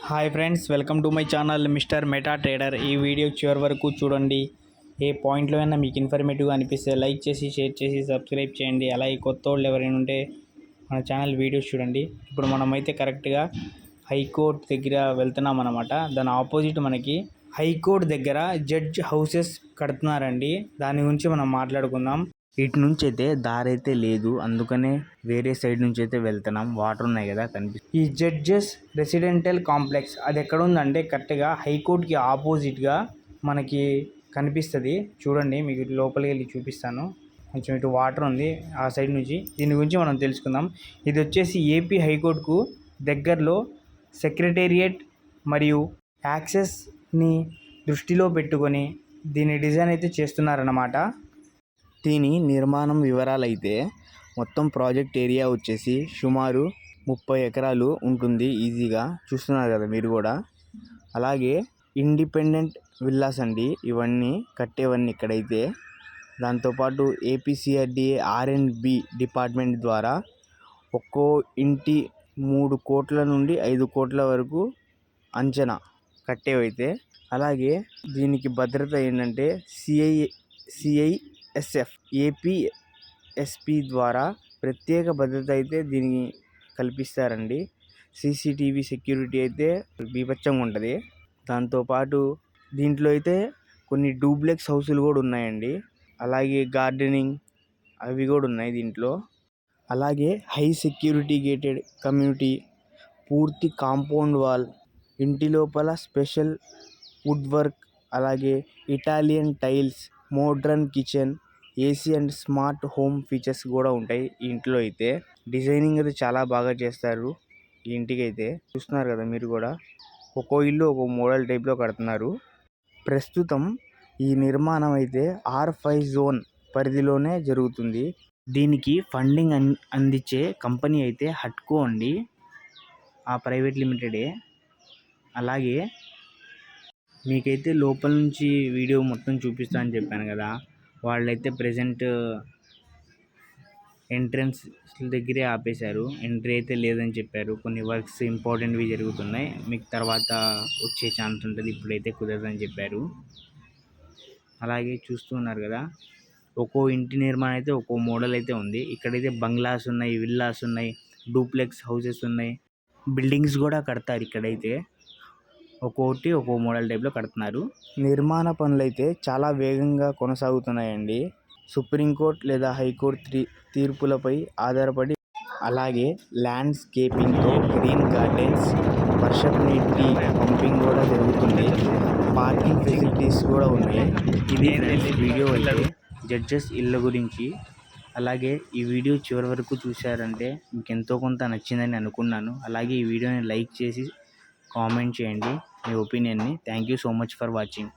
Hi friends, welcome to my channel mister meta trader. ఈ video చివరి వరకు చూడండి. ఏ పాయింట్లో అయినా మీకు ఇన్ఫర్మేటివ్గా అనిపిస్తే లైక్ చేసి, షేర్ చేసి, సబ్స్క్రైబ్ చేయండి. అలాగే కొత్త వాళ్ళు ఎవరైనా ఉంటే మన ఛానల్ వీడియోస్ చూడండి. ఇప్పుడు మనమైతే కరెక్ట్గా హైకోర్టు దగ్గర వెళ్తున్నాం అన్నమాట. దాని ఆపోజిట్ మనకి హైకోర్టు దగ్గర జడ్జ్ హౌసెస్ కడుతున్నారండి. దాని గురించి మనం మాట్లాడుకుందాం. ఇటు నుంచి అయితే దారి అయితే లేదు, అందుకనే వేరే సైడ్ నుంచి అయితే వెళ్తున్నాం. వాటర్ ఉన్నాయి కదా కనిపిస్తుంది. ఈ జడ్జెస్ రెసిడెంటల్ కాంప్లెక్స్ అది ఎక్కడ ఉందంటే కరెక్ట్గా హైకోర్టుకి ఆపోజిట్గా మనకి కనిపిస్తుంది. చూడండి, మీకు లోపలికి వెళ్ళి చూపిస్తాను. కొంచెం ఇటు వాటర్ ఉంది ఆ సైడ్ నుంచి. దీని గురించి మనం తెలుసుకుందాం. ఇది వచ్చేసి ఏపీ హైకోర్టుకు దగ్గరలో సెక్రటేరియట్ మరియు యాక్సెస్ని దృష్టిలో పెట్టుకొని దీని డిజైన్ అయితే చేస్తున్నారన్నమాట. దీని నిర్మాణం వివరాలైతే మొత్తం ప్రాజెక్ట్ ఏరియా వచ్చేసి సుమారు 30 ఎకరాలు ఉంటుంది. ఈజీగా చూస్తున్నారు కదా మీరు కూడా. అలాగే ఇండిపెండెంట్ విల్లాస్ అండి ఇవన్నీ కట్టేవన్నీ ఇక్కడైతే. దాంతోపాటు ఏపీసీఆర్డీఏ R&B డిపార్ట్మెంట్ ద్వారా ఒక్కో ఇంటి 3 కోట్ల నుండి 5 కోట్ల వరకు అంచనా కట్టేవైతే. అలాగే దీనికి భద్రత ఏంటంటే సిఐఎస్ఎఫ్ ఏపీఎస్పీ ద్వారా ప్రత్యేక భద్రత అయితే దీనికి కల్పిస్తారండి. సీసీటీవీ సెక్యూరిటీ అయితే బీభత్సంగా ఉంటుంది. దాంతోపాటు దీంట్లో అయితే కొన్ని డూప్లెక్స్ హౌసులు కూడా ఉన్నాయండి. అలాగే గార్డెనింగ్ అవి కూడా ఉన్నాయి దీంట్లో. అలాగే హై సెక్యూరిటీ గేటెడ్ కమ్యూనిటీ, పూర్తి కాంపౌండ్ వాల్, ఇంటి లోపల స్పెషల్ వుడ్ వర్క్, అలాగే Italian tiles, modern kitchen, AC and smart home features కూడా ఉంటాయి ఈ ఇంట్లో అయితే. డిజైనింగ్ అయితే చాలా బాగా చేస్తారు ఈ ఇంటికి అయితే. చూస్తున్నారు కదా మీరు కూడా. ఒక్కో ఇల్లు ఒక్కో మోడల్ టైప్లో కడుతున్నారు. ప్రస్తుతం ఈ నిర్మాణం అయితే R5 జోన్ పరిధిలోనే జరుగుతుంది. దీనికి ఫండింగ్ అందించే కంపెనీ అయితే హట్కో అండి, ఆ ప్రైవేట్ లిమిటెడే. అలాగే మీకైతే లోపల నుంచి వీడియో మొత్తం చూపిస్తా అని చెప్పాను కదా. వాళ్ళైతే ప్రజెంట్ ఎంట్రన్స్ దగ్గరే ఆపేశారు. ఎంట్రీ అయితే లేదని చెప్పారు. కొన్ని వర్క్స్ ఇంపార్టెంట్వి జరుగుతున్నాయి, మీకు తర్వాత వచ్చే ఛాన్స్ ఉంటుంది, ఇప్పుడైతే కుదరదని చెప్పారు. అలాగే చూస్తున్నారు కదా, ఒక్కో ఇంటి నిర్మాణం అయితే ఒక్కో మోడల్ అయితే ఉంది. ఇక్కడైతే బంగ్లాస్ ఉన్నాయి, విల్లాస్ ఉన్నాయి, డూప్లెక్స్ హౌసెస్ ఉన్నాయి, బిల్డింగ్స్ కూడా కడతారు ఇక్కడైతే. ఒక్కొక్కటి ఒక్కో మోడల్ టైప్లో కడుతున్నారు. నిర్మాణ పనులు అయితే చాలా వేగంగా కొనసాగుతున్నాయండి. సుప్రీంకోర్టు లేదా హైకోర్టు తీర్పులపై ఆధారపడి. అలాగే ల్యాండ్స్కేపింగ్తో గ్రీన్ గార్డెన్స్, వర్షపు నీటి పంపింగ్ కూడా జరుగుతుంది. పార్కింగ్ ఫెసిలిటీస్ కూడా ఉన్నాయి. ఇది వీడియో అయితే జడ్జెస్ ఇళ్ళ గురించి. అలాగే ఈ వీడియో చివరి వరకు చూశారంటే మీకు ఎంతో కొంత నచ్చిందని అనుకున్నాను. అలాగే ఈ వీడియోని లైక్ చేసి కామెంట్ చేయండి మీ ఒపీనియన్ని. Thank you so much for watching.